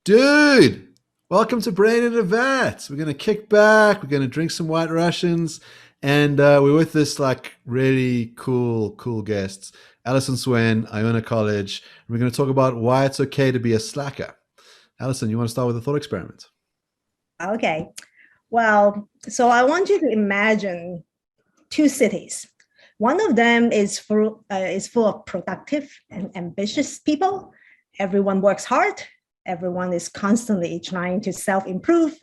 Dude, welcome to Brain in a Vat. We're going to kick back. We're going to drink some White Russians. And we're with this like really cool guests. Alison Suen, Iona College. And we're going to talk about why it's okay to be a slacker. Alison, you want to start with a thought experiment? Okay. Well, so I want you to imagine two cities. One of them is full of productive and ambitious people. Everyone works hard. Everyone is constantly trying to self-improve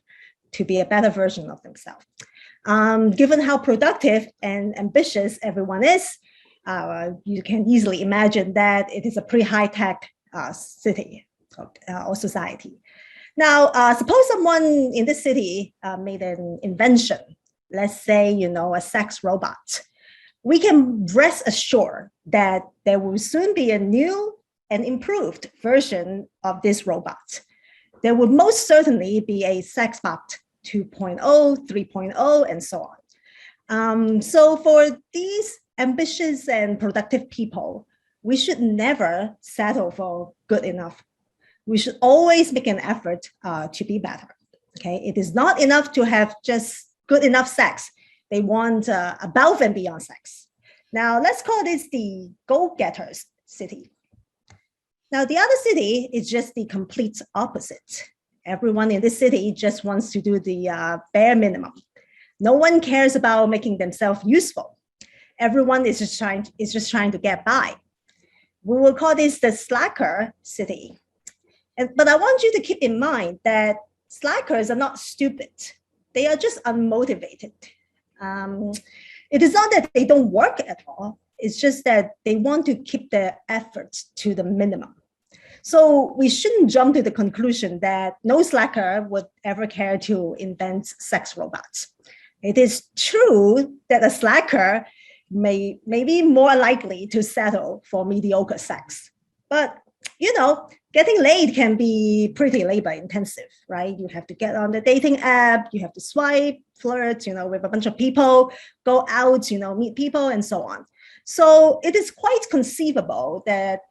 to be a better version of themselves. Given how productive and ambitious everyone is, you can easily imagine that it is a pretty high-tech city or society. Now, suppose someone in this city made an invention, let's say, a sex robot. We can rest assured that there will soon be a new and improved version of this robot. There will most certainly be a sexbot 2.0, 3.0, and so on. So for these ambitious and productive people, we should never settle for good enough. We should always make an effort to be better. Okay, it is not enough to have just good enough sex. They want above and beyond sex. Now let's call this the go-getters city. Now the other city is just the complete opposite. Everyone in this city just wants to do the bare minimum. No one cares about making themselves useful. Everyone is just trying to get by. We will call this the slacker city. But I want you to keep in mind that slackers are not stupid. They are just unmotivated. It is not that they don't work at all. It's just that they want to keep their efforts to the minimum. So we shouldn't jump to the conclusion that no slacker would ever care to invent sex robots. It is true that a slacker may be more likely to settle for mediocre sex. But, getting laid can be pretty labor intensive, right? You have to get on the dating app, you have to swipe, flirt, with a bunch of people, go out, meet people and so on. So it is quite conceivable that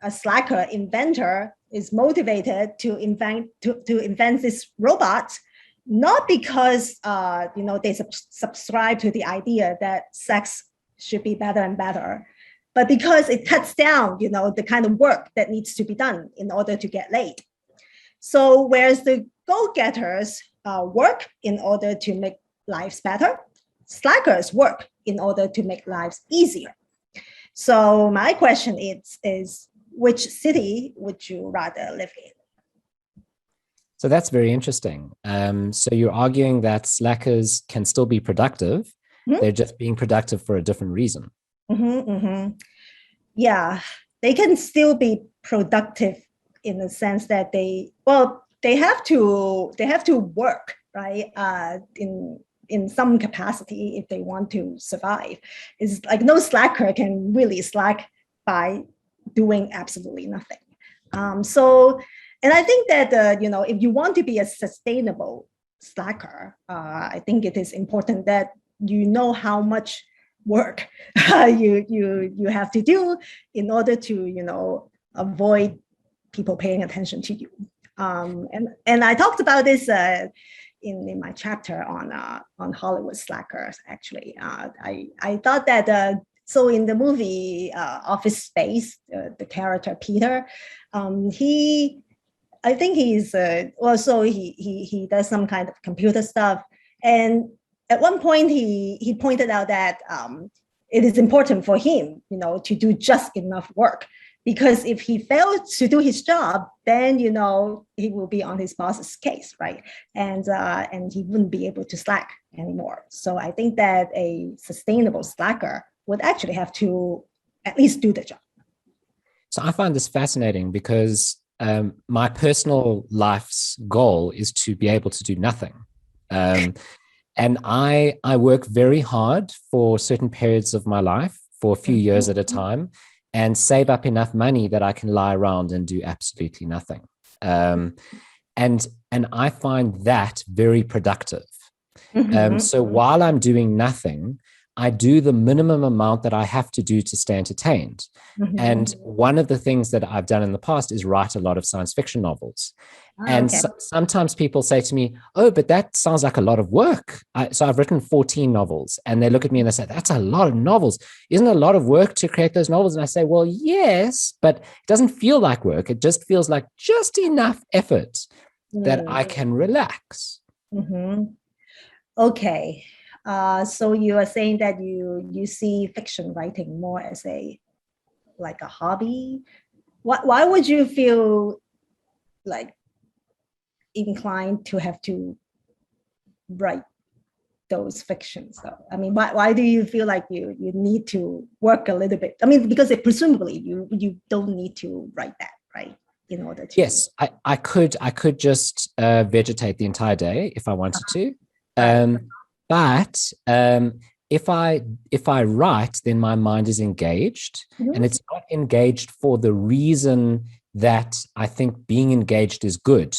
a slacker inventor is motivated to invent this robot, not because they subscribe to the idea that sex should be better and better, but because it cuts down, the kind of work that needs to be done in order to get laid. So whereas the go-getters work in order to make lives better, slackers work in order to make lives easier. So my question is which city would you rather live in? So that's very interesting. So you're arguing that slackers can still be productive. Mm-hmm. They're just being productive for a different reason. Mm-hmm, mm-hmm. Yeah, they can still be productive in the sense that they have to work, right? In some capacity if they want to survive. It's like no slacker can really slack by doing absolutely nothing. And I think that if you want to be a sustainable slacker, I think it is important that you know how much work you have to do in order to avoid people paying attention to you. And I talked about this in my chapter on Hollywood slackers. Actually, I thought that so in the movie Office Space, the character Peter, I think he's also he does some kind of computer stuff. And at one point he pointed out that it is important for him, to do just enough work, because if he fails to do his job, then he will be on his boss's case, right? And he wouldn't be able to slack anymore. So I think that a sustainable slacker would actually have to at least do the job. So I find this fascinating because my personal life's goal is to be able to do nothing. And I work very hard for certain periods of my life, for a few years at a time, and save up enough money that I can lie around and do absolutely nothing. And I find that very productive. So while I'm doing nothing, I do the minimum amount that I have to do to stay entertained. And one of the things that I've done in the past is write a lot of science fiction novels. And sometimes people say to me, oh, but that sounds like a lot of work. So I've written 14 novels, and they look at me and they say, that's a lot of novels. Isn't it a lot of work to create those novels? And I say, well, yes, but it doesn't feel like work. It just feels like just enough effort that I can relax. Okay. So you are saying that you see fiction writing more as a hobby. Why would you feel like inclined to have to write those fictions though? I mean, why do you feel like you need to work a little bit? I mean, because presumably you don't need to write that, right? In order to. Yes, I could just vegetate the entire day if I wanted to. But if I write, then my mind is engaged, and it's not engaged for the reason that I think being engaged is good.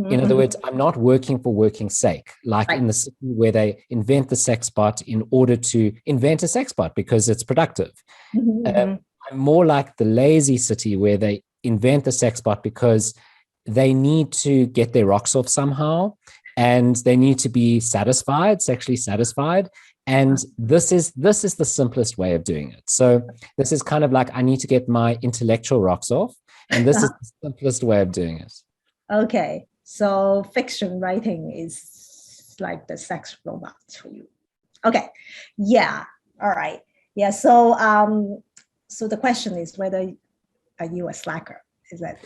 In other words, I'm not working for working's sake, like in the city where they invent the sex bot in order to invent a sex bot because it's productive. I'm more like the lazy city where they invent the sex bot because they need to get their rocks off somehow, and they need to be satisfied, sexually satisfied. And this is the simplest way of doing it. So this is kind of like, I need to get my intellectual rocks off, and this is the simplest way of doing it. Okay. So fiction writing is like the sex robot for you. Okay. Yeah. All right. Yeah. So so the question is whether are you a slacker? Is that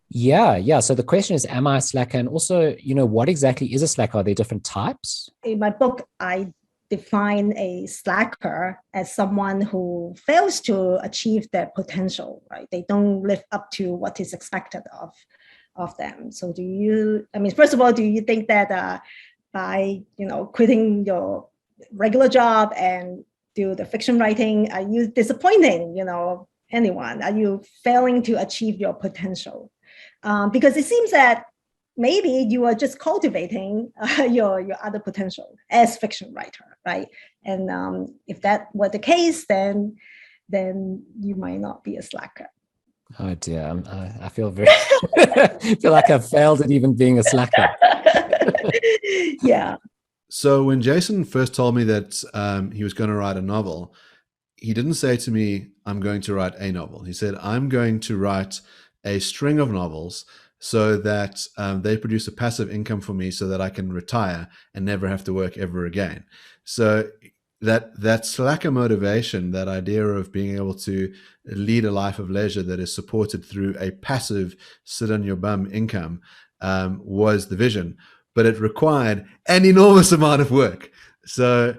Yeah. So the question is, am I a slacker? And also, what exactly is a slacker? Are there different types? In my book, I define a slacker as someone who fails to achieve their potential, right? They don't live up to what is expected of them. So first of all, do you think that by, quitting your regular job and do the fiction writing, are you disappointing, anyone? Are you failing to achieve your potential? Because it seems that maybe you are just cultivating your other potential as fiction writer, right? And if that were the case, then you might not be a slacker. Oh dear, I feel feel like I've failed at even being a slacker. Yeah. So when Jason first told me that he was going to write a novel, he didn't say to me, I'm going to write a novel. He said, I'm going to write a string of novels so that they produce a passive income for me so that I can retire and never have to work ever again. So that slacker motivation, that idea of being able to lead a life of leisure that is supported through a passive sit on your bum income was the vision, but it required an enormous amount of work. So,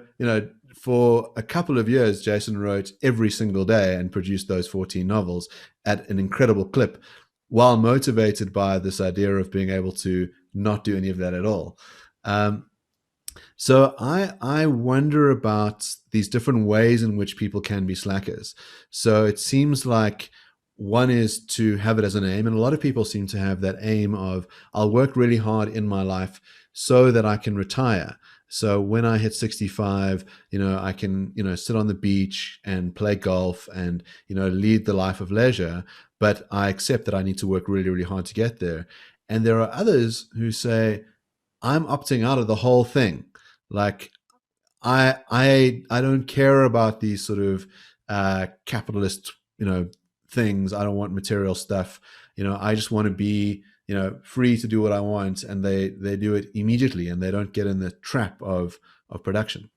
for a couple of years, Jason wrote every single day and produced those 14 novels at an incredible clip, while motivated by this idea of being able to not do any of that at all. So I wonder about these different ways in which people can be slackers. So it seems like one is to have it as an aim, and a lot of people seem to have that aim of, I'll work really hard in my life so that I can retire. So when I hit 65, I can, sit on the beach and play golf and, lead the life of leisure, but I accept that I need to work really, really hard to get there. And there are others who say, I'm opting out of the whole thing. Like, I don't care about these sort of capitalist, things. I don't want material stuff. I just want to be, free to do what I want, and they do it immediately, and they don't get in the trap of production.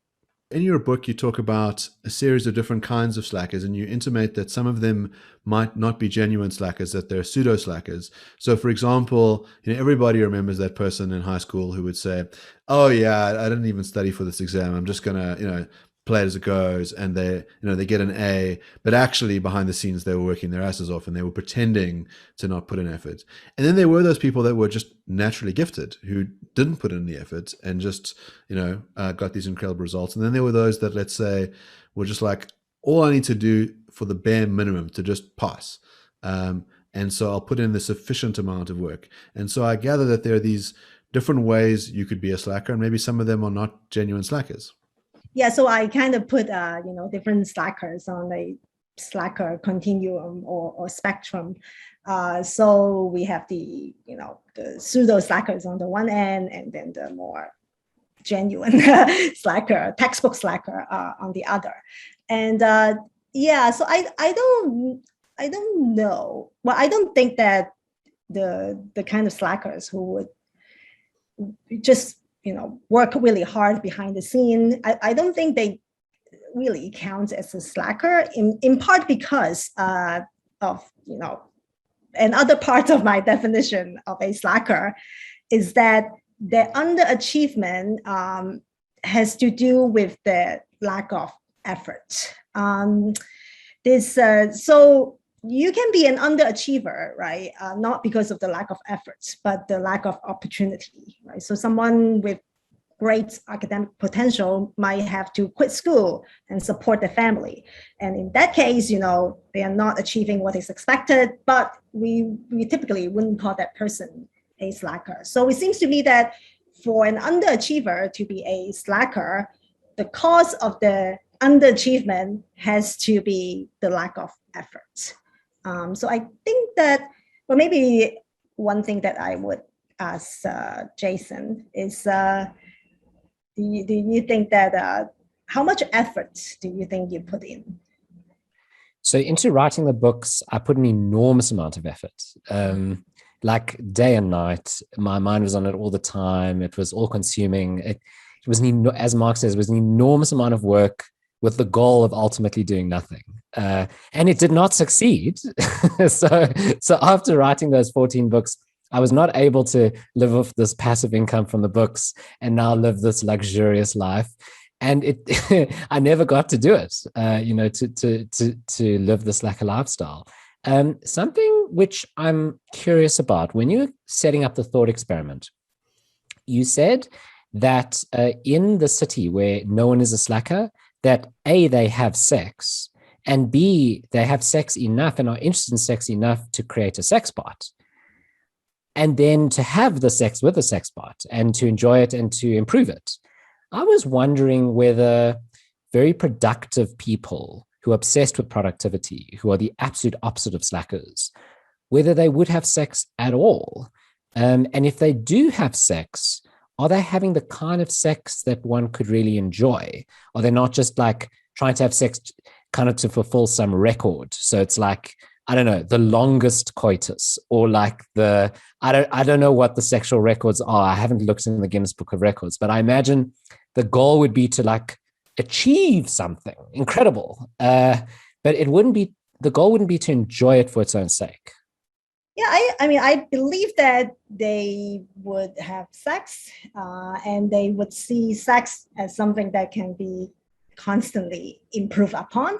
In your book, you talk about a series of different kinds of slackers, and you intimate that some of them might not be genuine slackers, that they're pseudo slackers. So, for example, everybody remembers that person in high school who would say, "Oh yeah, I didn't even study for this exam. I'm just gonna, play it as it goes," and they get an A, but actually behind the scenes they were working their asses off and they were pretending to not put in effort. And then there were those people that were just naturally gifted who didn't put in the effort and just got these incredible results. And then there were those that, let's say, were just like, all I need to do for the bare minimum to just pass, and so I'll put in the sufficient amount of work. And so I gather that there are these different ways you could be a slacker, and maybe some of them are not genuine slackers. Yeah, so I kind of put different slackers on the slacker continuum or spectrum. So we have the pseudo slackers on the one end, and then the more genuine slacker, textbook slacker on the other. And yeah, so I don't know. Well, I don't think that the kind of slackers who would just work really hard behind the scene, I don't think they really count as a slacker, in part because of another part of my definition of a slacker is that the underachievement has to do with the lack of effort. So you can be an underachiever, right? Not because of the lack of efforts, but the lack of opportunity, right? So someone with great academic potential might have to quit school and support the family. And in that case, they are not achieving what is expected, but we typically wouldn't call that person a slacker. So it seems to me that for an underachiever to be a slacker, the cause of the underachievement has to be the lack of effort. So I think that, well, maybe one thing that I would ask Jason is, do you think that how much effort do you think you put in? So into writing the books, I put an enormous amount of effort. Like day and night, my mind was on it all the time. It was all consuming. It was, as Mark says, it was an enormous amount of work with the goal of ultimately doing nothing. And it did not succeed. So after writing those 14 books, I was not able to live off this passive income from the books and now live this luxurious life. And I never got to do it, to live this like a lifestyle. Something which I'm curious about, when you're setting up the thought experiment, you said that in the city where no one is a slacker, that A, they have sex, and B, they have sex enough and are interested in sex enough to create a sex bot. And then to have the sex with a sex bot and to enjoy it and to improve it. I was wondering whether very productive people who are obsessed with productivity, who are the absolute opposite of slackers, whether they would have sex at all. And if they do have sex, are they having the kind of sex that one could really enjoy? Are they not just like trying to have sex kind of to fulfill some record? So it's like, I don't know, the longest coitus, or like I don't know what the sexual records are. I haven't looked in the Guinness Book of Records, but I imagine the goal would be to like achieve something incredible. But the goal wouldn't be to enjoy it for its own sake. Yeah, I mean, I believe that they would have sex and they would see sex as something that can be constantly improved upon.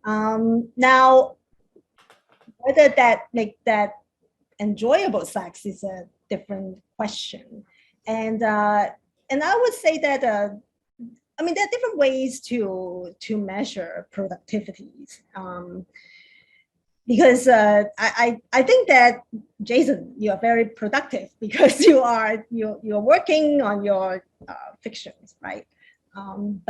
Now, whether that make that enjoyable sex is a different question. And I would say that, I mean, there are different ways to measure productivities. Because I think that, Jason, you are very productive because you're working on your fictions, right? And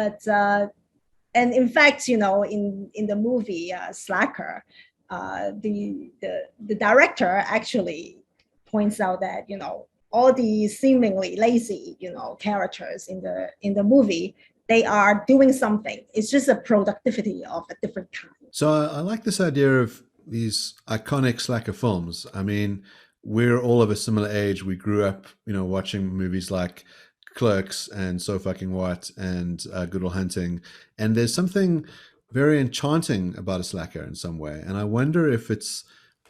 in fact, in the movie Slacker, the director actually points out that all the seemingly lazy characters in the movie, they are doing something. It's just a productivity of a different kind. So I like this idea of these iconic slacker films. I mean, we're all of a similar age. We grew up, watching movies like Clerks and So Fucking What and Good Will Hunting. And there's something very enchanting about a slacker in some way. And I wonder if it's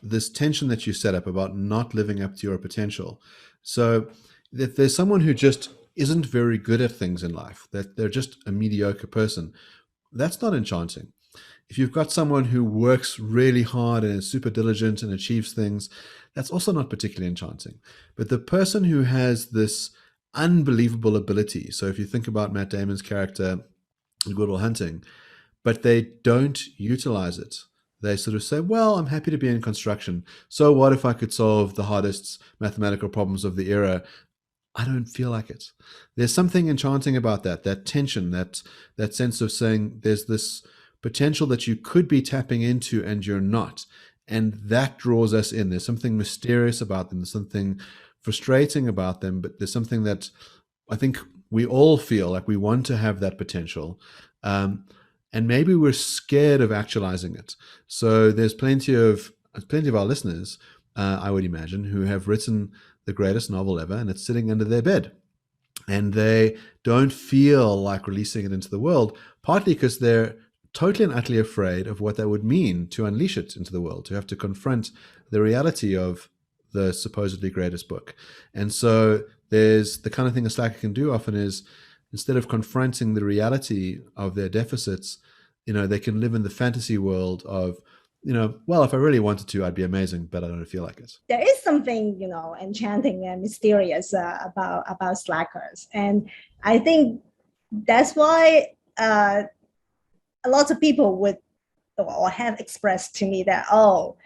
this tension that you set up about not living up to your potential. So if there's someone who just isn't very good at things in life, that they're just a mediocre person, that's not enchanting. If you've got someone who works really hard and is super diligent and achieves things, that's also not particularly enchanting. But the person who has this unbelievable ability, so if you think about Matt Damon's character in Good Will Hunting, but they don't utilize it. They sort of say, well, I'm happy to be in construction. So what if I could solve the hardest mathematical problems of the era? I don't feel like it. There's something enchanting about that tension, that sense of saying there's this potential that you could be tapping into and you're not. And that draws us in. There's something mysterious about them. There's something frustrating about them, but there's something that I think we all feel like we want to have that potential. Um, and maybe we're scared of actualizing it. So there's plenty of our listeners, I would imagine, who have written the greatest novel ever, and it's sitting under their bed. And they don't feel like releasing it into the world, partly because they're totally and utterly afraid of what that would mean to unleash it into the world, to have to confront the reality of the supposedly greatest book. And so there's the kind of thing a slacker can do often is, instead of confronting the reality of their deficits, they can live in the fantasy world of, well, if I really wanted to, I'd be amazing, but I don't feel like it. There is something, enchanting and mysterious about slackers. And I think that's why a lot of people would or have expressed to me that, oh,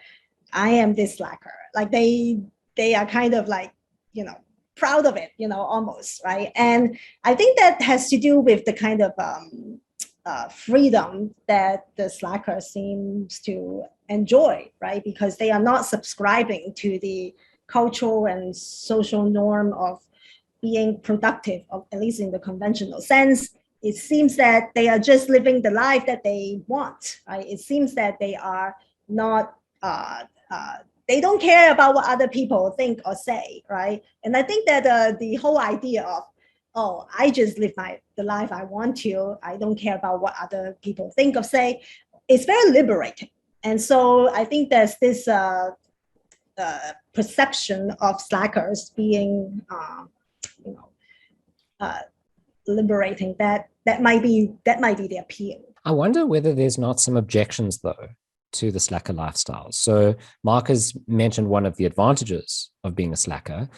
I am this slacker. Like they are kind of like, proud of it, almost, right? And I think that has to do with the kind of freedom that the slacker seems to enjoy, right? Because they are not subscribing to the cultural and social norm of being productive, or at least in the conventional sense. It seems that they are just living the life that they want, right? It seems that they are not, they don't care about what other people think or say, right? And I think that the whole idea of, oh, I just live the life I want to, I don't care about what other people think or say, it's very liberating. And so I think there's this perception of slackers being, liberating, that might be the appeal. I wonder whether there's not some objections, though, to the slacker lifestyle. So Mark has mentioned one of the advantages of being a slacker,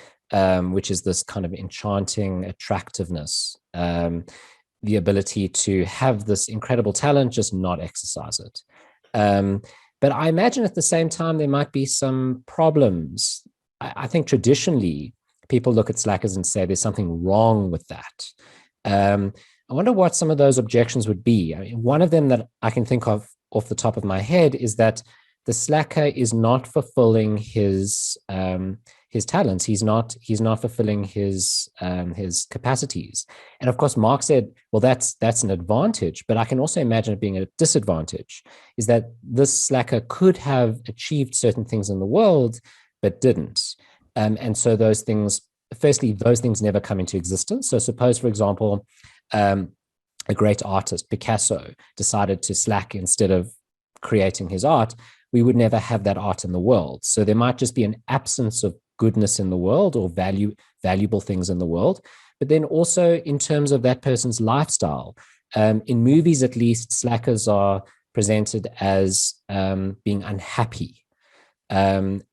which is this kind of enchanting attractiveness, the ability to have this incredible talent, just not exercise it. But I imagine at the same time, there might be some problems. I think traditionally, people look at slackers and say there's something wrong with that. I wonder what some of those objections would be. I mean, one of them that I can think of off the top of my head is that the slacker is not fulfilling his talents. He's not fulfilling his capacities. And of course, Mark said, well, that's an advantage, but I can also imagine it being a disadvantage, is that this slacker could have achieved certain things in the world, but didn't. And so those things never come into existence. So suppose, for example, a great artist, Picasso, decided to slack instead of creating his art, we would never have that art in the world. So there might just be an absence of goodness in the world or valuable things in the world. But then also in terms of that person's lifestyle, in movies at least, slackers are presented as being unhappy. And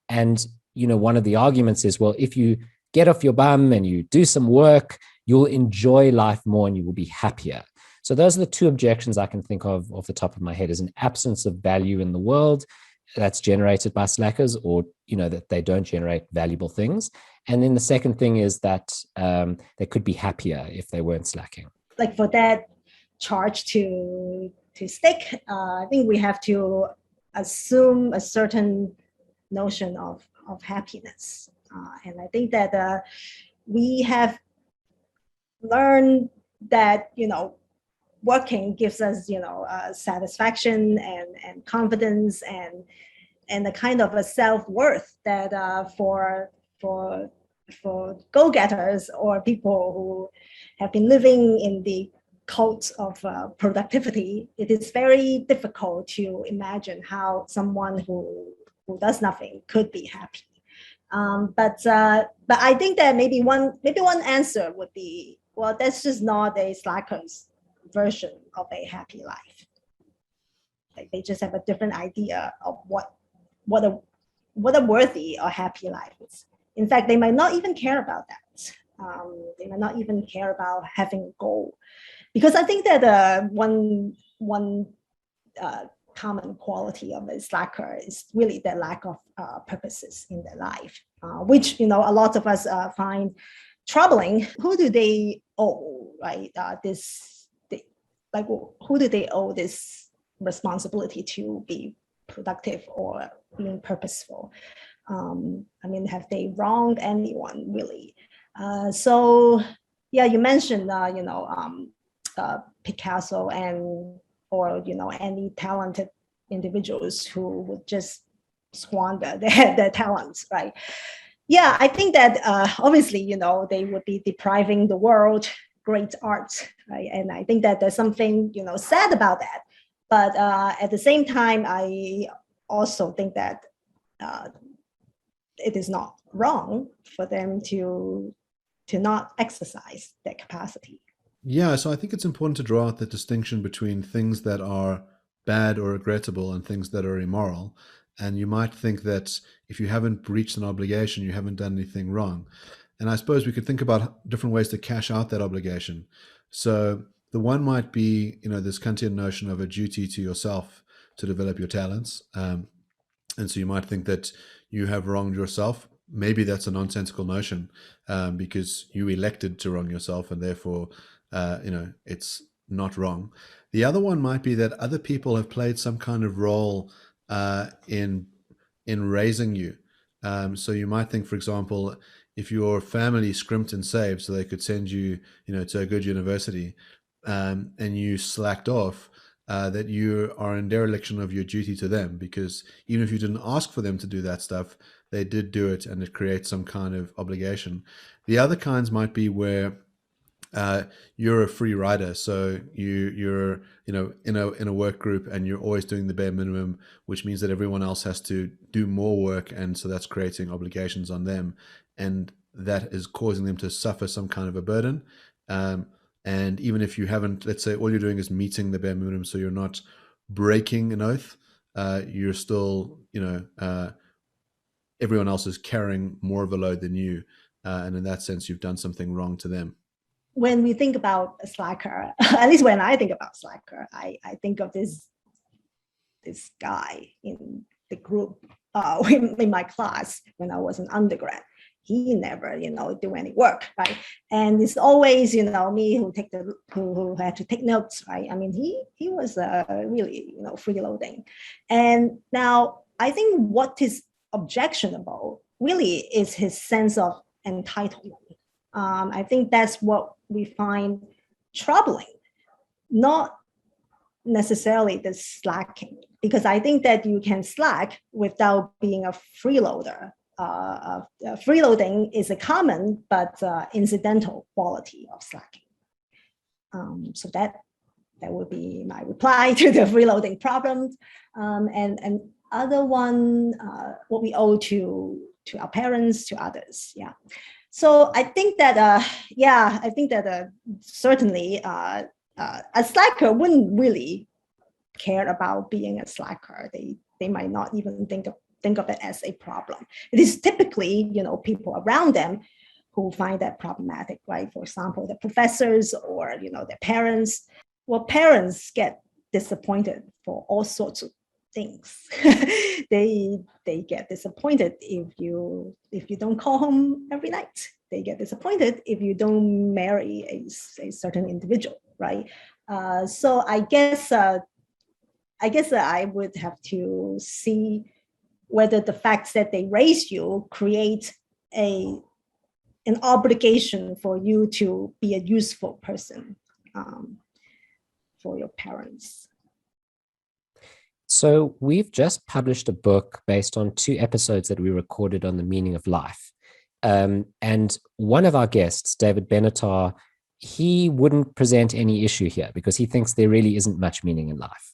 one of the arguments is, well, if you get off your bum and you do some work, you'll enjoy life more and you will be happier. So those are the two objections I can think of off the top of my head, is an absence of value in the world that's generated by slackers, or, that they don't generate valuable things. And then the second thing is that they could be happier if they weren't slacking. Like for that charge to stick, I think we have to assume a certain notion of happiness. And I think that we have learned that, working gives us, satisfaction and confidence and a kind of a self-worth that for go-getters or people who have been living in the cult of productivity, it is very difficult to imagine how someone who does nothing could be happy. But I think that maybe one answer would be, well, that's just not a slacker's version of a happy life. Like they just have a different idea of what a worthy or happy life is. In fact, they might not even care about that. They might not even care about having a goal, because I think that one common quality of a slacker is really the lack of purposes in their life, which a lot of us find troubling. Who do they owe, right? Who do they owe this responsibility to be productive or being purposeful? Have they wronged anyone really? So yeah, you mentioned Picasso or any talented individuals who would just squander their talents, right? Yeah, I think that obviously, they would be depriving the world great art, right? And I think that there's something, sad about that. But at the same time, I also think that it is not wrong for them to not exercise their capacity. Yeah, so I think it's important to draw out the distinction between things that are bad or regrettable and things that are immoral. And you might think that if you haven't breached an obligation, you haven't done anything wrong. And I suppose we could think about different ways to cash out that obligation. So the one might be, this Kantian notion of a duty to yourself to develop your talents. And so you might think that you have wronged yourself. Maybe that's a nonsensical notion because you elected to wrong yourself, and therefore, it's not wrong. The other one might be that other people have played some kind of role in raising you. So you might think, for example, if your family scrimped and saved so they could send you, to a good university, and you slacked off, that you are in dereliction of your duty to them, because even if you didn't ask for them to do that stuff, they did do it, and it creates some kind of obligation. The other kinds might be where you're a free rider, so you're in a work group, and you're always doing the bare minimum, which means that everyone else has to do more work, and so that's creating obligations on them, and that is causing them to suffer some kind of a burden. And even if you haven't, let's say all you're doing is meeting the bare minimum, so you're not breaking an oath, you're still, everyone else is carrying more of a load than you, and in that sense, you've done something wrong to them. When we think about a slacker, at least when I think about slacker, I think of this guy in the group in my class when I was an undergrad. He never, do any work, right? And it's always, me who had to take notes, right? He was really, freeloading. And now I think what is objectionable really is his sense of entitlement. I think that's what we find troubling, not necessarily the slacking, because I think that you can slack without being a freeloader. Freeloading is a common but incidental quality of slacking. So that would be my reply to the freeloading problem. And other one, what we owe to our parents, to others. Yeah. So I think that, certainly a slacker wouldn't really care about being a slacker. They might not even think of it as a problem. It is typically, people around them who find that problematic, right? For example, the professors or, their parents. Well, parents get disappointed for all sorts of things. They get disappointed if you don't call home every night. They get disappointed if you don't marry a certain individual, right? So I guess I would have to see whether the fact that they raise you create an obligation for you to be a useful person for your parents. So we've just published a book based on 2 episodes that we recorded on the meaning of life. And one of our guests, David Benatar, he wouldn't present any issue here because he thinks there really isn't much meaning in life.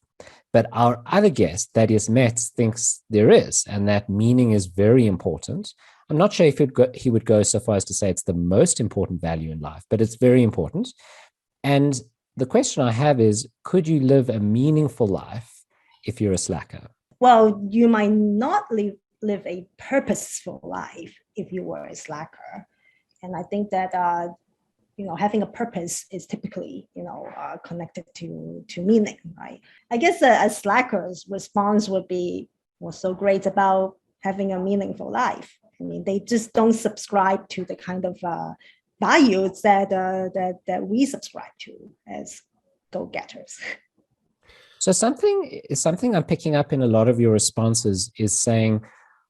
But our other guest, Thaddeus Metz, thinks there is, and that meaning is very important. I'm not sure if he would go so far as to say it's the most important value in life, but it's very important. And the question I have is, could you live a meaningful life if you're a slacker? Well, you might not live a purposeful life if you were a slacker. And I think that having a purpose is typically, connected to meaning, right? I guess a slacker's response would be, what's so great about having a meaningful life? They just don't subscribe to the kind of values that we subscribe to as go-getters. So something I'm picking up in a lot of your responses is saying,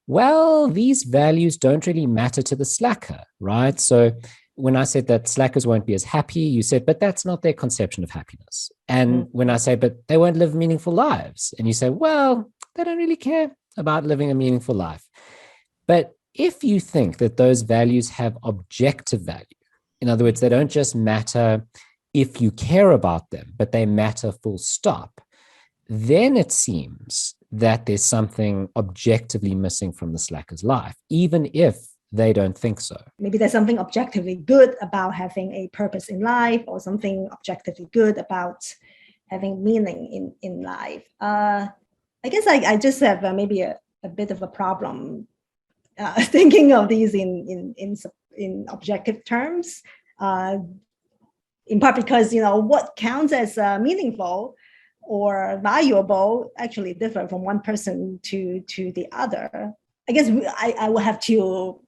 well, these values don't really matter to the slacker, right? So when I said that slackers won't be as happy, you said, but that's not their conception of happiness. And when I say, but they won't live meaningful lives, and you say, well, they don't really care about living a meaningful life. But if you think that those values have objective value, in other words, they don't just matter if you care about them, but they matter full stop, then it seems that there's something objectively missing from the slacker's life, even if they don't think so. Maybe there's something objectively good about having a purpose in life, or something objectively good about having meaning in life. I guess I just have maybe a bit of a problem thinking of these in objective terms, in part because, what counts as meaningful or valuable actually differ from one person to the other. I guess I will have to,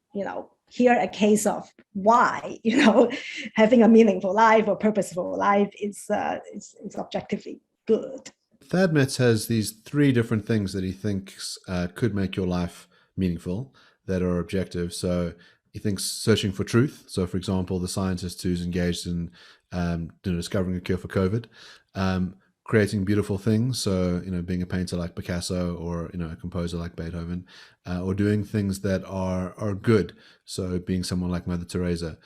hear a case of why, having a meaningful life or purposeful life is objectively good. Thad Metz has these 3 different things that he thinks could make your life meaningful that are objective. So he thinks searching for truth. So, for example, the scientist who's engaged in discovering a cure for COVID, creating beautiful things. So, being a painter like Picasso, or, a composer like Beethoven, or doing things that are good. So being someone like Mother Teresa.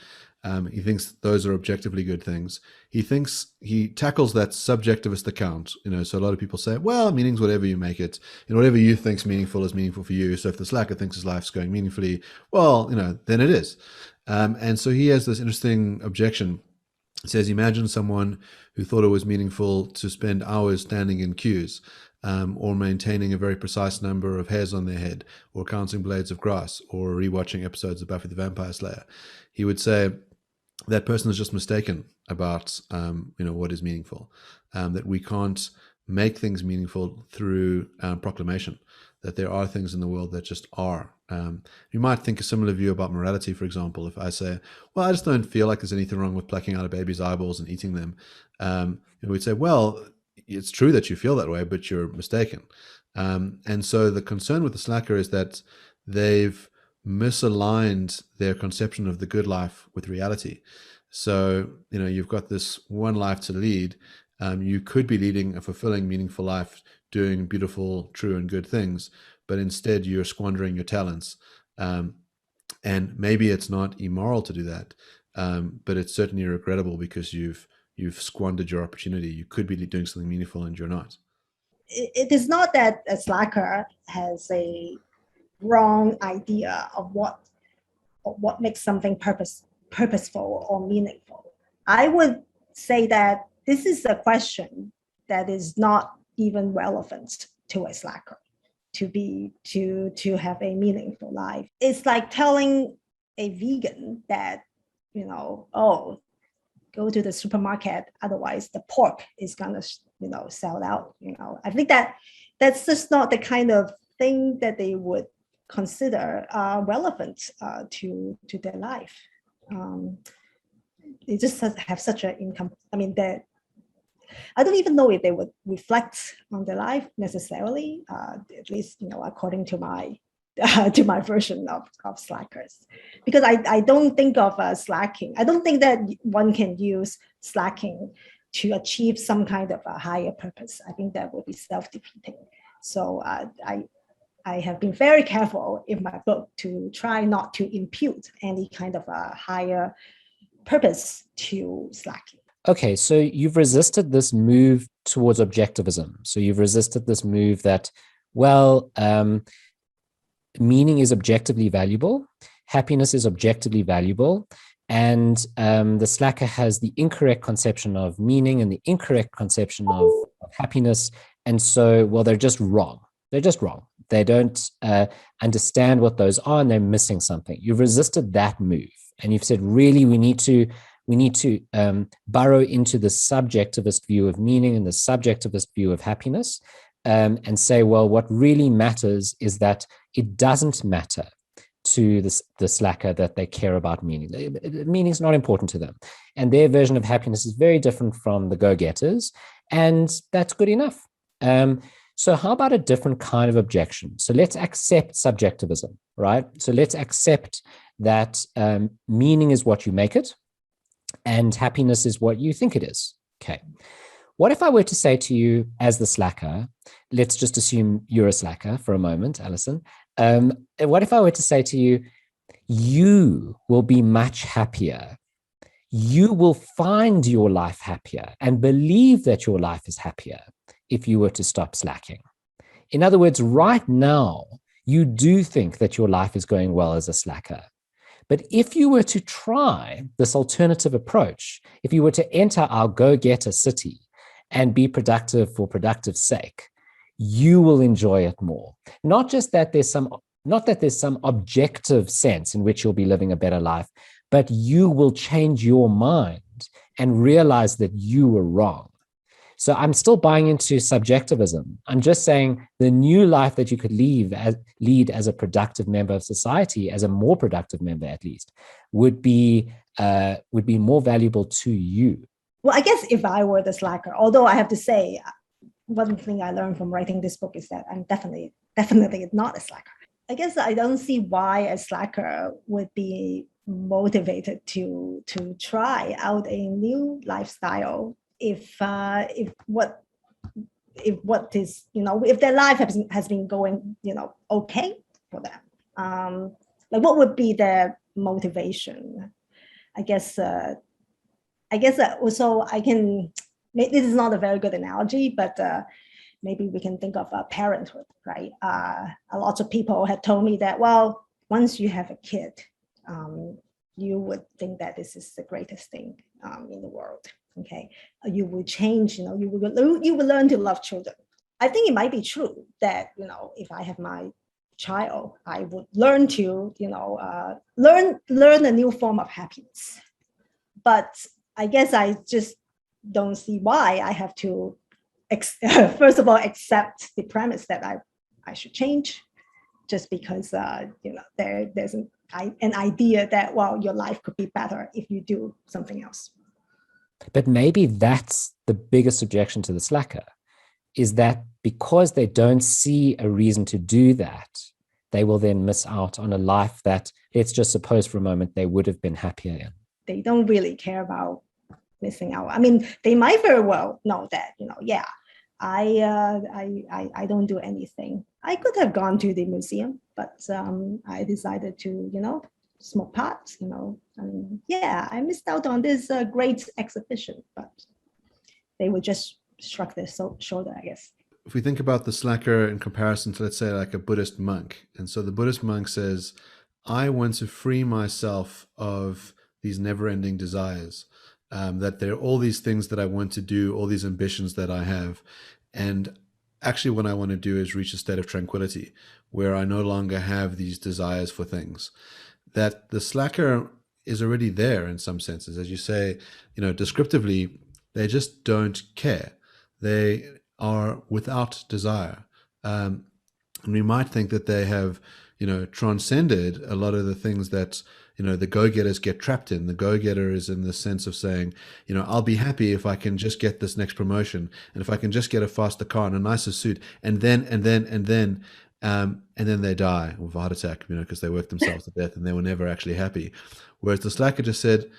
He thinks those are objectively good things. He tackles that subjectivist account. So a lot of people say, well, meaning's whatever you make it. Whatever you think's meaningful is meaningful for you. So if the slacker thinks his life's going meaningfully, well, then it is. And so he has this interesting objection. It says, imagine someone who thought it was meaningful to spend hours standing in queues, or maintaining a very precise number of hairs on their head, or counting blades of grass, or rewatching episodes of Buffy the Vampire Slayer. He would say that person is just mistaken about what is meaningful, that we can't make things meaningful through proclamation, that there are things in the world that just are. You might think a similar view about morality, for example. If I say, well, I just don't feel like there's anything wrong with plucking out a baby's eyeballs and eating them, we'd say, well, it's true that you feel that way, but you're mistaken. And so the concern with the slacker is that they've misaligned their conception of the good life with reality. So, you've got this one life to lead. You could be leading a fulfilling, meaningful life, doing beautiful, true, and good things, but instead you're squandering your talents. And maybe it's not immoral to do that, but it's certainly regrettable because you've squandered your opportunity. You could be doing something meaningful and you're not. It is not that a slacker has a wrong idea of what makes something purposeful or meaningful. I would say that this is a question that is not even relevant to a slacker to have a meaningful life. It's like telling a vegan that, go to the supermarket, otherwise the pork is gonna, sell out. I think that's just not the kind of thing that they would consider relevant to their life. They just have such an income. I don't even know if they would reflect on their life necessarily, at least, according to my version of slackers, because I don't think of slacking. I don't think that one can use slacking to achieve some kind of a higher purpose. I think that would be self-defeating. So I have been very careful in my book to try not to impute any kind of a higher purpose to slacking. Okay, so you've resisted this move towards objectivism. So you've resisted this move that, well, meaning is objectively valuable, happiness is objectively valuable, and the slacker has the incorrect conception of meaning and the incorrect conception of happiness. And so, well, they're just wrong. They're just wrong. They don't understand what those are, and they're missing something. You've resisted that move, and you've said, really, we need to burrow into the subjectivist view of meaning and the subjectivist view of happiness, and say, well, what really matters is that it doesn't matter to the slacker that they care about meaning. Meaning is not important to them. And their version of happiness is very different from the go-getters. And that's good enough. So how about a different kind of objection? So let's accept subjectivism, right? So let's accept that meaning is what you make it and happiness is what you think it is. Okay. What if I were to say to you as the slacker, let's just assume you're a slacker for a moment, Alison. What if I were to say to you, you will be much happier. You will find your life happier and believe that your life is happier if you were to stop slacking. In other words, right now, you do think that your life is going well as a slacker. But if you were to try this alternative approach, if you were to enter our go-getter city and be productive for productive's sake, you will enjoy it more. Not that there's some objective sense in which you'll be living a better life, but you will change your mind and realize that you were wrong. So I'm still buying into subjectivism. I'm just saying the new life that you could lead as a productive member of society, as a more productive member at least, would be more valuable to you. Well, I guess if I were the slacker, although I have to say, one thing I learned from writing this book is that I'm definitely not a slacker. I guess I don't see why a slacker would be motivated to try out a new lifestyle if what is, if their life has been going, okay for them. Like what would be their motivation? I guess so I can, this is not a very good analogy, but maybe we can think of parenthood, right? A lot of people have told me that, well, once you have a kid, you would think that this is the greatest thing in the world. Okay, you will change. You will learn to love children. I think it might be true that if I have my child, I would learn to learn a new form of happiness. But I guess I just don't see why I have to first of all accept the premise that I should change, just because there's an idea that, well, your life could be better if you do something else. But maybe that's the biggest objection to the slacker, is that because they don't see a reason to do that, they will then miss out on a life that, let's just suppose for a moment, they would have been happier in. They don't really care about missing out. I mean, they might very well know that, I don't do anything. I could have gone to the museum, but I decided to, smoke pot, I missed out on this great exhibition, but they would just shrug their shoulder, I guess. If we think about the slacker in comparison to, let's say, like a Buddhist monk, and so the Buddhist monk says, I want to free myself of these never-ending desires, that there are all these things that I want to do, all these ambitions that I have, and actually what I want to do is reach a state of tranquility where I no longer have these desires for things. That the slacker is already there in some senses. As you say, descriptively, they just don't care. They are without desire. And we might think that they have, transcended a lot of the things that, the go-getters get trapped in. The go-getter is in the sense of saying, I'll be happy if I can just get this next promotion, and if I can just get a faster car and a nicer suit, and then they die with a heart attack, because they worked themselves to death and they were never actually happy. Whereas the slacker just said,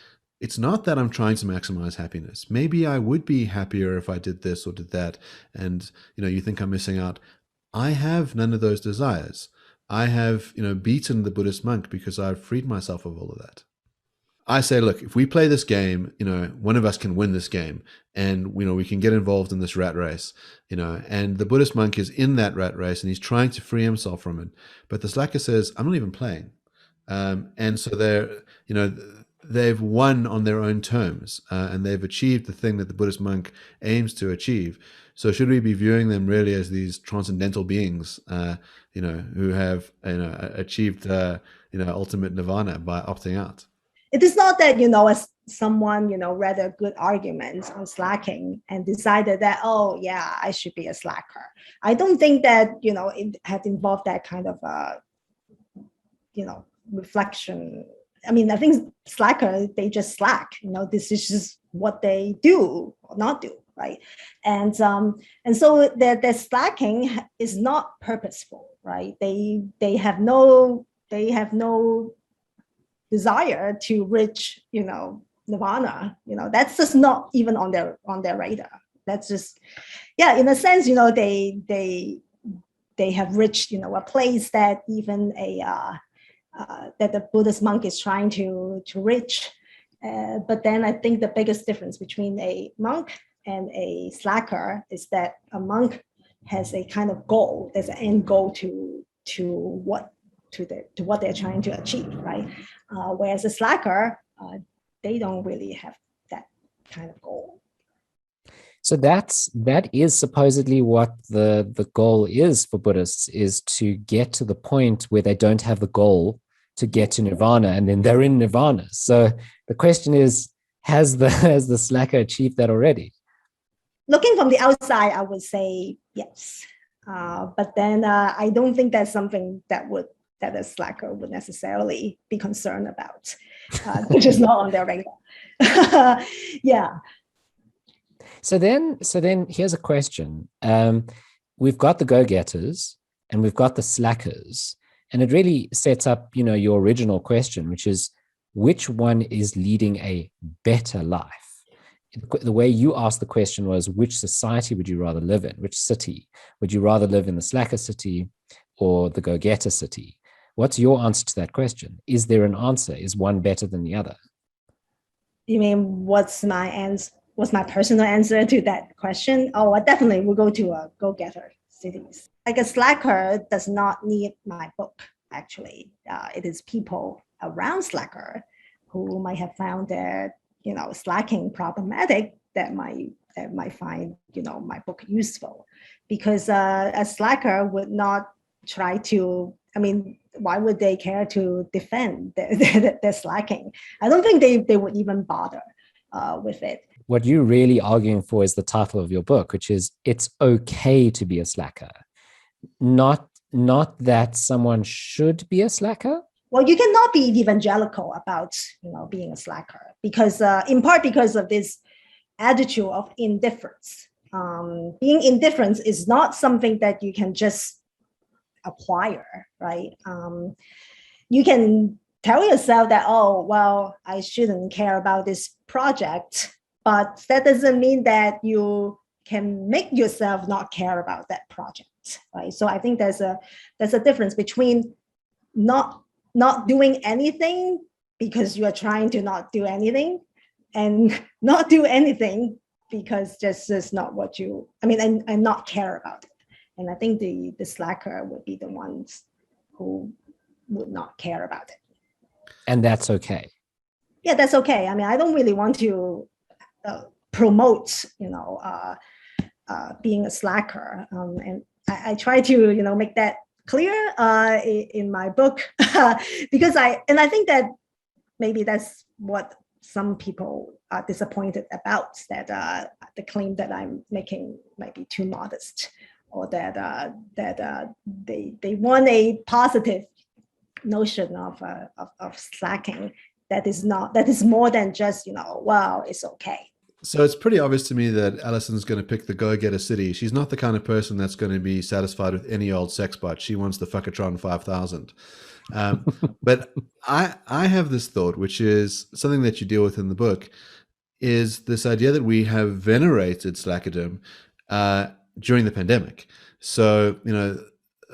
it's not that I'm trying to maximize happiness. Maybe I would be happier if I did this or did that. And, you think I'm missing out. I have none of those desires. I have, beaten the Buddhist monk because I've freed myself of all of that. I say, look, if we play this game, one of us can win this game, and, we can get involved in this rat race, and the Buddhist monk is in that rat race and he's trying to free himself from it. But the slacker says, I'm not even playing. And so they've won on their own terms, and they've achieved the thing that the Buddhist monk aims to achieve. So should we be viewing them really as these transcendental beings, who have, achieved, ultimate nirvana by opting out? It is not that, as someone, read a good argument on slacking and decided that, oh, yeah, I should be a slacker. I don't think that, it had involved that kind of, reflection. I mean, I think slacker, they just slack. This is just what they do or not do, right? And so their slacking is not purposeful, right? They have no desire to reach, nirvana. That's just not even on their radar. That's just, in a sense, they have reached, a place that even that the Buddhist monk is trying to reach. But then I think the biggest difference between a monk and a slacker is that a monk has a kind of goal. There's an end goal to what they're trying to achieve, right? Whereas a slacker, they don't really have that kind of goal. So that is supposedly what the goal is for Buddhists, is to get to the point where they don't have the goal to get to nirvana, and then they're in nirvana. So the question is, has the slacker achieved that already? Looking from the outside, I would say yes. But then I don't think that's something that a slacker would necessarily be concerned about, which is not on their radar. Yeah. So then here's a question. We've got the go-getters and we've got the slackers, and it really sets up, your original question, which is, which one is leading a better life? The way you asked the question was, which society would you rather live in? Which city? Would you rather live in the slacker city or the go-getter city? What's your answer to that question? Is there an answer? Is one better than the other? You mean what's my answer? What's my personal answer to that question? Oh, I definitely will go to a go-getter cities. Like a slacker does not need my book, actually. It is people around slacker who might have found their, slacking problematic that might find, my book useful. Because a slacker would not try to, why would they care to defend their slacking? I don't think they would even bother with it. What you're really arguing for is the title of your book, which is "It's okay to be a slacker," not that someone should be a slacker. Well, you cannot be evangelical about being a slacker, because in part because of this attitude of indifference. Being indifferent is not something that you can just acquire, right? You can tell yourself that, oh, well, I shouldn't care about this project, but that doesn't mean that you can make yourself not care about that project, right? So I think there's a difference between not doing anything because you are trying to not do anything, and not do anything because this is not what you, and not care about it. And I think the slacker would be the ones who would not care about it. And that's okay. Yeah, that's okay. I don't really want to promote, being a slacker. And I try to, make that clear in my book, because I think that maybe that's what some people are disappointed about, that the claim that I'm making might be too modest, or that they want a positive notion of slacking that is more than just, well, it's okay. So it's pretty obvious to me that Alison's going to pick the go-getter city. She's not the kind of person that's going to be satisfied with any old sex bot. She wants the Fuckatron 5000. But I have this thought, which is something that you deal with in the book, is this idea that we have venerated slackerdom during the pandemic. So,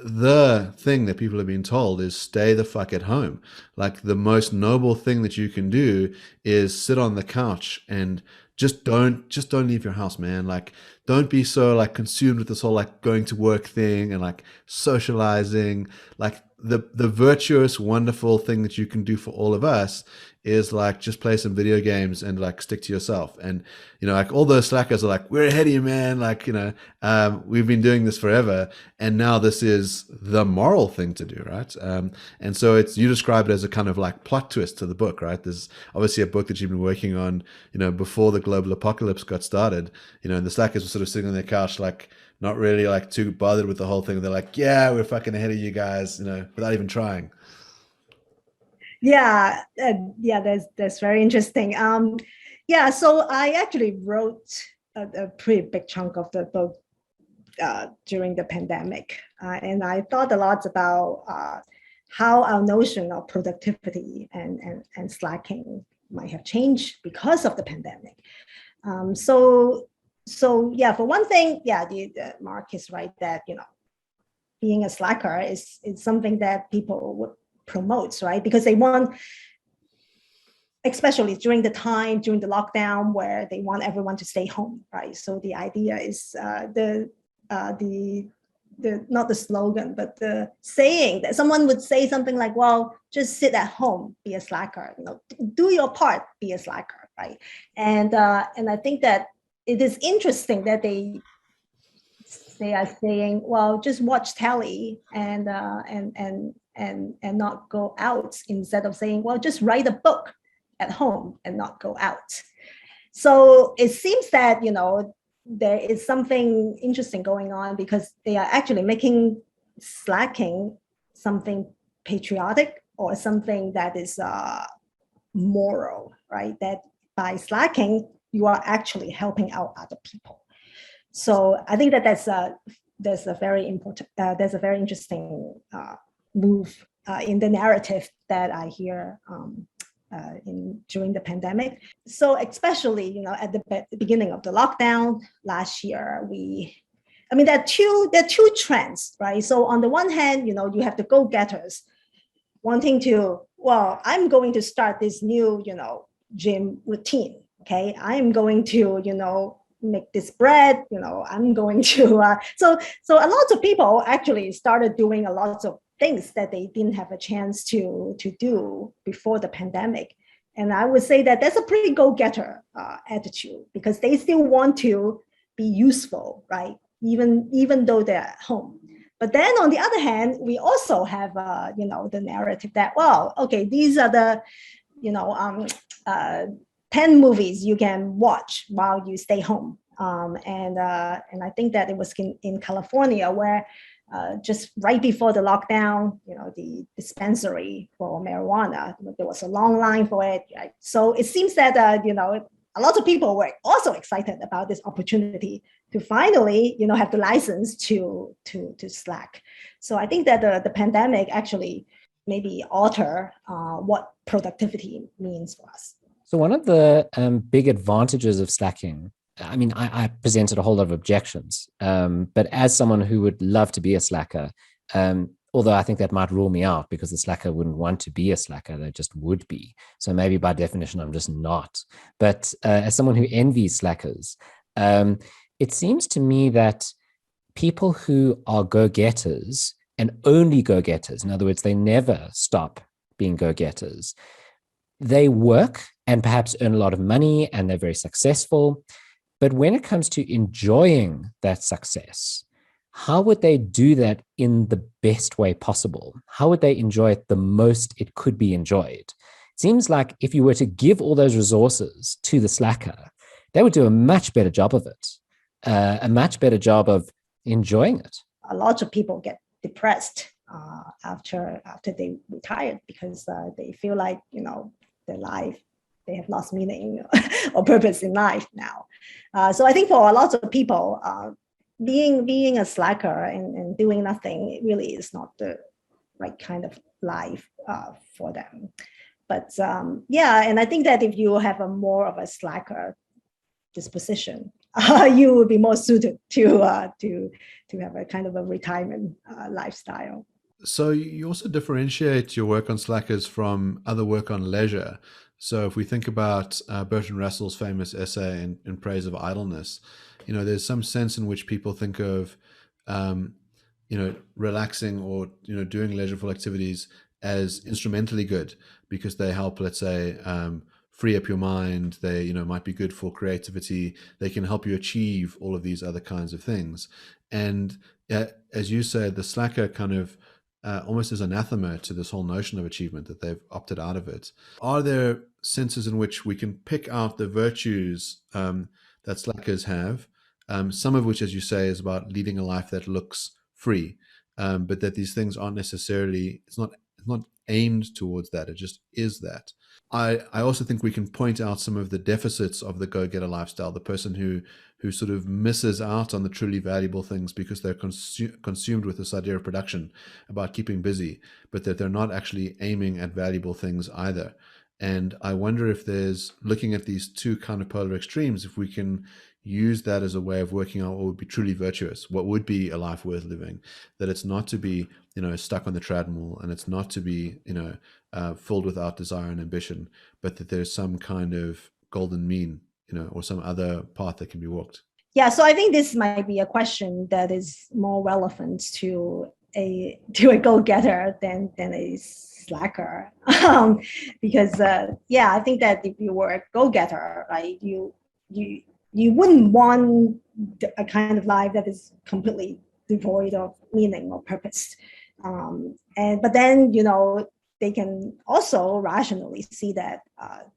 the thing that people have been told is stay the fuck at home. Like, the most noble thing that you can do is sit on the couch and just don't leave your house, man. Like, don't be so like consumed with this whole like going to work thing and like socializing. Like, the virtuous, wonderful thing that you can do for all of us is like just play some video games and like stick to yourself. And like all those slackers are like, we're ahead of you, man. Like, we've been doing this forever, and now this is the moral thing to do, right? And so you describe it as a kind of like plot twist to the book, right? There's obviously a book that you've been working on, before the global apocalypse got started. And the slackers were sort of sitting on their couch, like not really like too bothered with the whole thing. They're like, yeah, we're fucking ahead of you guys, without even trying. Yeah, that's very interesting. Yeah, so I actually wrote a pretty big chunk of the book during the pandemic, and I thought a lot about how our notion of productivity and slacking might have changed because of the pandemic. So yeah, for one thing, yeah, Mark is right that being a slacker is something that people would promote, right? Because they want, especially during the lockdown where they want everyone to stay home, right? So the idea is the not the slogan, but the saying that someone would say something like, "Well, just sit at home, be a slacker. Do your part, be a slacker," right? And I think that it is interesting that they are saying, "Well, just watch telly and not go out," instead of saying, "Well, just write a book at home and not go out." So it seems that there is something interesting going on because they are actually making slacking something patriotic or something that is moral, right? That by slacking you are actually helping out other people. So I think that there's a very important there's a very interesting move in the narrative that I hear during the pandemic. So especially, at the beginning of the lockdown last year, there are two trends, right? So on the one hand, you have the go-getters wanting to, well, I'm going to start this new, gym routine. Okay, I'm going to, make this bread. I'm going to. So a lot of people actually started doing a lot of things that they didn't have a chance to do before the pandemic. And I would say that that's a pretty go-getter attitude because they still want to be useful, right? Even though they're at home. But then on the other hand, we also have, the narrative that, well, okay, these are the, 10 movies you can watch while you stay home. And I think that it was in California where just right before the lockdown, the dispensary for marijuana, there was a long line for it. Right? So it seems that, a lot of people were also excited about this opportunity to finally, have the license to slack. So I think that the pandemic actually maybe alter what productivity means for us. So one of the big advantages of slacking, I presented a whole lot of objections, but as someone who would love to be a slacker, although I think that might rule me out because the slacker wouldn't want to be a slacker, they just would be. So maybe by definition, I'm just not. But as someone who envies slackers, it seems to me that people who are go-getters and only go-getters, in other words, they never stop being go-getters, they work and perhaps earn a lot of money and they're very successful. But when it comes to enjoying that success, how would they do that in the best way possible? How would they enjoy it the most it could be enjoyed? It seems like if you were to give all those resources to the slacker, they would do a much better job of it, a much better job of enjoying it. A lot of people get depressed after they retired because they feel like, their life, they have lost meaning or purpose in life now. So I think for a lot of people, being a slacker and doing nothing really is not the right kind of life for them. But and I think that if you have a more of a slacker disposition, you would be more suited to have a kind of a retirement lifestyle. So you also differentiate your work on slackers from other work on leisure. So if we think about Bertrand Russell's famous essay in praise of idleness, there's some sense in which people think of, relaxing or, doing leisureful activities as instrumentally good because they help, let's say, free up your mind. They, might be good for creativity. They can help you achieve all of these other kinds of things. And as you said, the slacker kind of almost as anathema to this whole notion of achievement, that they've opted out of it. Are there senses in which we can pick out the virtues that slackers have, some of which, as you say, is about leading a life that looks free, but that these things aren't necessarily, it's not aimed towards that. It just is that. I also think we can point out some of the deficits of the go-getter lifestyle, the person who sort of misses out on the truly valuable things because they're consumed with this idea of production, about keeping busy, but that they're not actually aiming at valuable things either. And I wonder if there's, looking at these two kind of polar extremes, if we can use that as a way of working out what would be truly virtuous, what would be a life worth living, that it's not to be, stuck on the treadmill, and it's not to be, filled without desire and ambition, but that there's some kind of golden mean, or some other path that can be walked. Yeah, so I think this might be a question that is more relevant to a go-getter than a slacker, because I think that if you were a go-getter, right, you wouldn't want a kind of life that is completely devoid of meaning or purpose, but then they can also rationally see that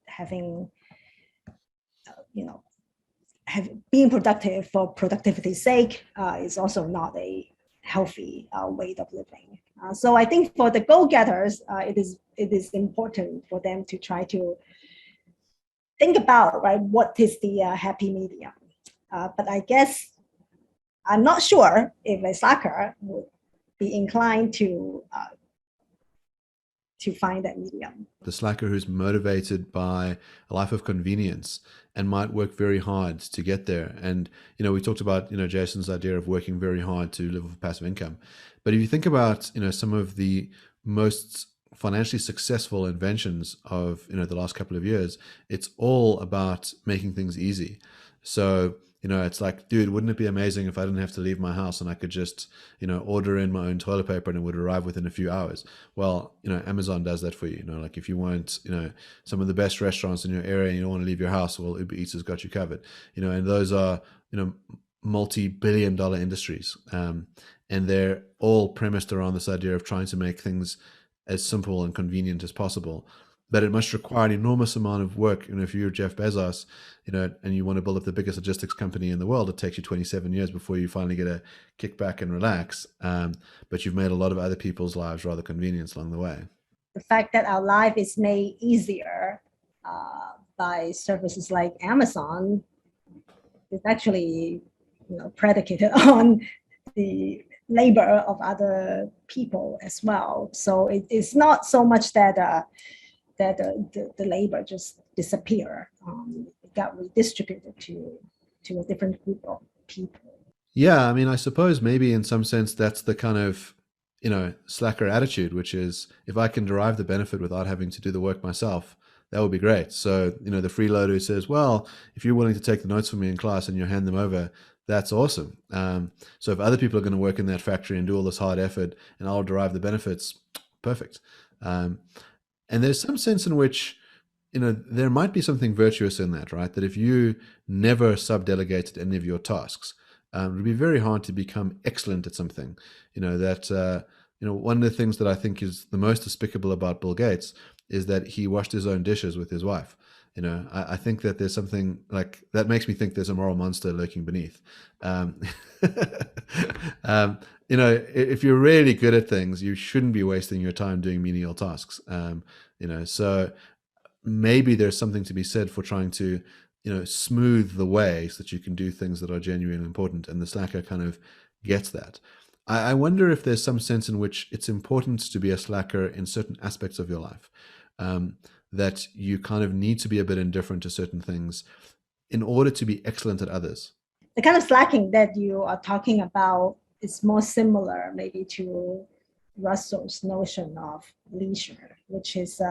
having being productive for productivity's sake is also not a healthy way of living. So I think for the go-getters, it is important for them to try to think about, right, what is the happy medium. But I guess I'm not sure if a slacker would be inclined to find that medium. The slacker who's motivated by a life of convenience and might work very hard to get there. And, we talked about, Jason's idea of working very hard to live off passive income. But if you think about, some of the most financially successful inventions of, the last couple of years, it's all about making things easy. So, it's like, dude, wouldn't it be amazing if I didn't have to leave my house and I could just, order in my own toilet paper and it would arrive within a few hours? Well, Amazon does that for you. Like if you want, some of the best restaurants in your area and you don't want to leave your house, well, Uber Eats has got you covered. And those are, multi-billion-dollar industries. And they're all premised around this idea of trying to make things as simple and convenient as possible. But it must require an enormous amount of work. If you're Jeff Bezos, and you want to build up the biggest logistics company in the world, it takes you 27 years before you finally get a kick back and relax. But you've made a lot of other people's lives rather convenient along the way. The fact that our life is made easier by services like Amazon is actually, predicated on the labor of other people as well. So it's not so much that the labor just disappear. It got redistributed to a different group of people. Yeah, I suppose maybe in some sense that's the kind of, slacker attitude, which is, if I can derive the benefit without having to do the work myself, that would be great. So, the freeloader who says, well, if you're willing to take the notes for me in class and you hand them over, that's awesome. So if other people are going to work in that factory and do all this hard effort and I'll derive the benefits, perfect. And there's some sense in which, there might be something virtuous in that, right? That if you never sub-delegated any of your tasks, it would be very hard to become excellent at something. One of the things that I think is the most despicable about Bill Gates is that he washed his own dishes with his wife. I think that there's something like that makes me think there's a moral monster lurking beneath. If you're really good at things, you shouldn't be wasting your time doing menial tasks. So maybe there's something to be said for trying to, smooth the way so that you can do things that are genuinely important. And the slacker kind of gets that. I wonder if there's some sense in which it's important to be a slacker in certain aspects of your life. That you kind of need to be a bit indifferent to certain things in order to be excellent at others. The kind of slacking that you are talking about is more similar maybe to Russell's notion of leisure, which is,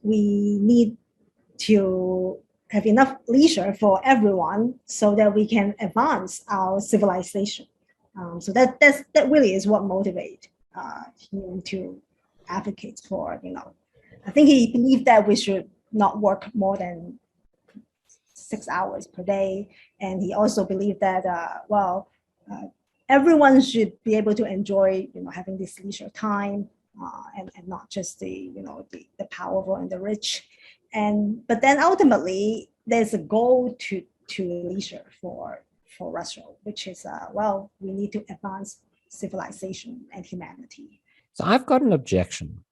we need to have enough leisure for everyone so that we can advance our civilization. So that really is what motivates him to advocate for, I think he believed that we should not work more than 6 hours per day. And he also believed that, everyone should be able to enjoy, having this leisure time and not just the powerful and the rich. But then ultimately, there's a goal to leisure for Russell, which is, we need to advance civilization and humanity. So I've got an objection.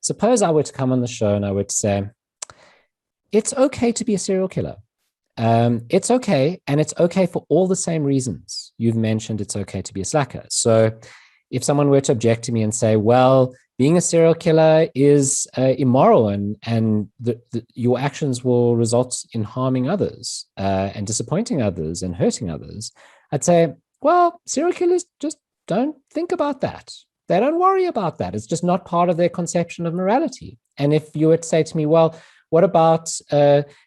Suppose I were to come on the show and I would say, it's okay to be a serial killer. It's okay. And it's okay for all the same reasons. You've mentioned it's okay to be a slacker. So if someone were to object to me and say, well, being a serial killer is immoral and your actions will result in harming others and disappointing others and hurting others, I'd say, well, serial killers just don't think about that. They don't worry about that. It's just not part of their conception of morality. And if you would say to me, well, what about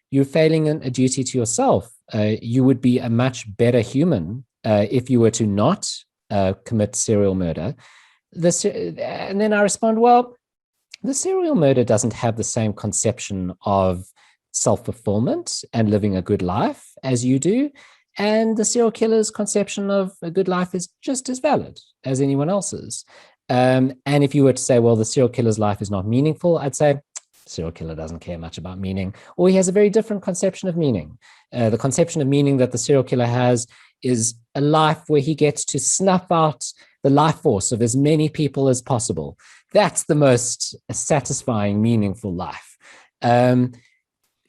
you failing a duty to yourself? You would be a much better human if you were to not commit serial murder. And then I respond, well, the serial murder doesn't have the same conception of self-fulfillment and living a good life as you do. And the serial killer's conception of a good life is just as valid as anyone else's. And if you were to say, well, the serial killer's life is not meaningful, I'd say, serial killer doesn't care much about meaning, or he has a very different conception of meaning. The conception of meaning that the serial killer has is a life where he gets to snuff out the life force of as many people as possible. That's the most satisfying, meaningful life.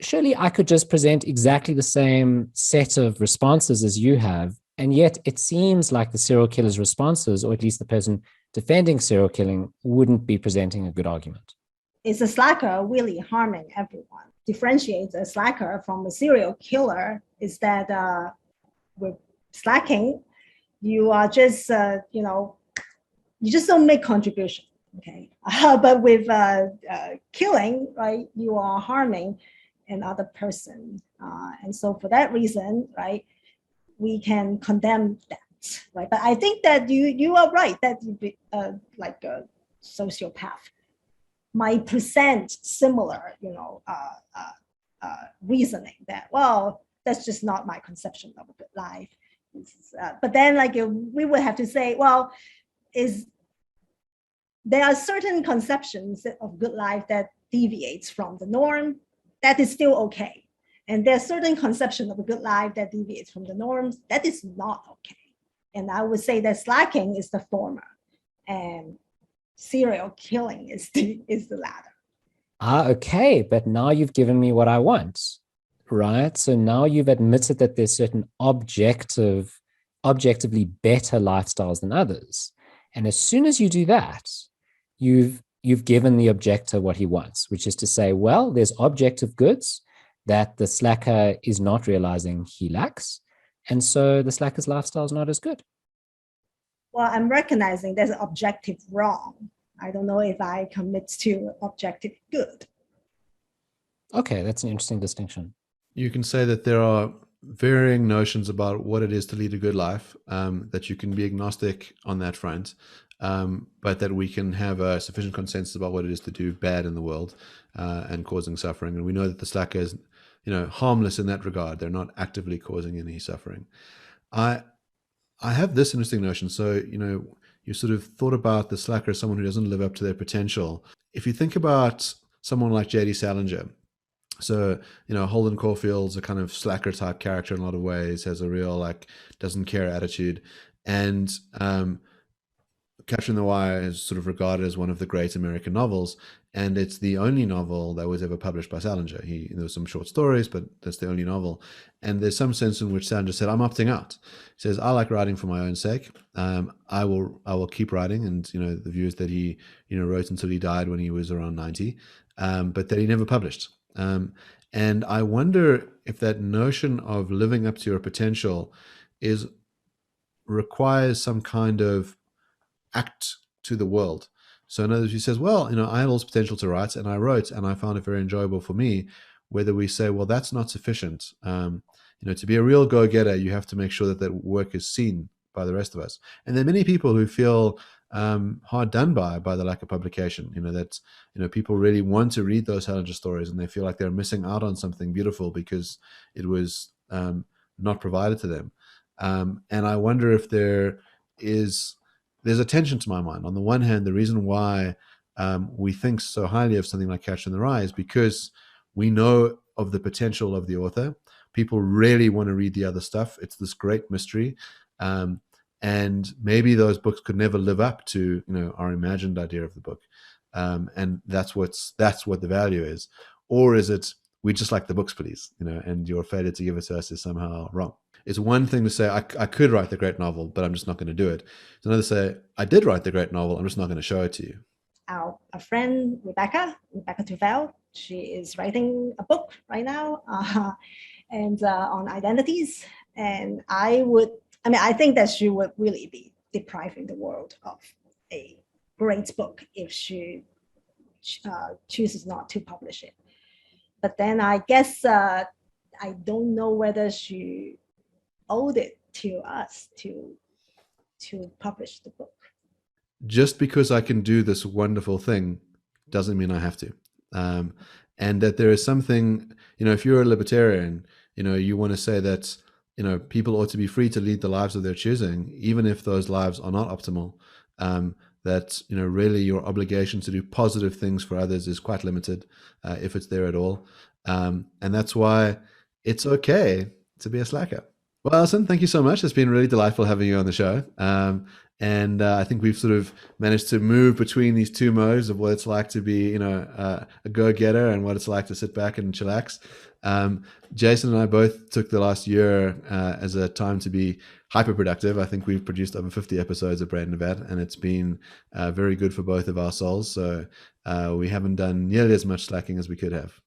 Surely I could just present exactly the same set of responses as you have, and yet it seems like the serial killer's responses, or at least the person defending serial killing, wouldn't be presenting a good argument. Is a slacker really harming everyone? Differentiates a slacker from a serial killer is that with slacking, you are just, you just don't make contribution, okay? But with killing, right, you are harming another person. And so for that reason, right, we can condemn that, right? But I think that you are right, that you be like a sociopath might present similar, reasoning that, well, that's just not my conception of a good life. But then, we would have to say, well, there are certain conceptions of good life that deviates from the norm. That is still okay. And there are certain conceptions of a good life that deviates from the norms. That is not okay. And I would say that slacking is the former, and serial killing is the latter. Okay, but now you've given me what I want, right? So now you've admitted that there's certain objectively better lifestyles than others. And as soon as you do that, you've given the objector what he wants, which is to say, well, there's objective goods that the slacker is not realizing he lacks. And so the slacker's lifestyle is not as good. Well, I'm recognizing there's an objective wrong. I don't know if I commit to objective good. Okay, that's an interesting distinction. You can say that there are varying notions about what it is to lead a good life, that you can be agnostic on that front, but that we can have a sufficient consensus about what it is to do bad in the world and causing suffering. And we know that the slacker is, harmless in that regard. They're not actively causing any suffering. I have this interesting notion. So, you sort of thought about the slacker as someone who doesn't live up to their potential. If you think about someone like J.D. Salinger, so, Holden Caulfield's a kind of slacker type character in a lot of ways, has a real, doesn't care attitude. And Catcher in the Rye is sort of regarded as one of the great American novels. And it's the only novel that was ever published by Salinger. There were some short stories, but that's the only novel. And there's some sense in which Salinger said, I'm opting out. He says, I like writing for my own sake. I will keep writing. And, the view is that he, wrote until he died when he was around 90, but that he never published. And I wonder if that notion of living up to your potential requires some kind of act to the world. So in other words, he says, well, I had all this potential to write and I wrote and I found it very enjoyable for me. Whether we say, well, that's not sufficient. To be a real go-getter, you have to make sure that that work is seen by the rest of us. And there are many people who feel hard done by the lack of publication. People really want to read those Salinger stories and they feel like they're missing out on something beautiful because it was not provided to them. And I wonder if there's a tension to my mind. On the one hand, the reason why we think so highly of something like Catcher in the Rye is because we know of the potential of the author. People really want to read the other stuff. It's this great mystery. and maybe those books could never live up to our imagined idea of the book, and that's what the value is. Or is it we just like the books, please, and your failure to give it to us is somehow wrong? It's one thing to say I could write the great novel, but I'm just not going to do it. It's another to say I did write the great novel, I'm just not going to show it to you. Our friend Rebecca Duval, she is writing a book right now, and on identities. And I think that she would really be depriving the world of a great book if she chooses not to publish it. But then I guess I don't know whether she owed it to us to publish the book. Just because I can do this wonderful thing doesn't mean I have to. And that there is something, if you're a libertarian, you want to say that, people ought to be free to lead the lives of their choosing, even if those lives are not optimal. That, really your obligation to do positive things for others is quite limited, if it's there at all. And that's why it's okay to be a slacker. Well, Alison, thank you so much. It's been really delightful having you on the show. And I think we've sort of managed to move between these two modes of what it's like to be, a go-getter and what it's like to sit back and chillax. Jason and I both took the last year as a time to be hyper-productive. I think we've produced over 50 episodes of Brain and Vat, and it's been very good for both of our souls. So we haven't done nearly as much slacking as we could have.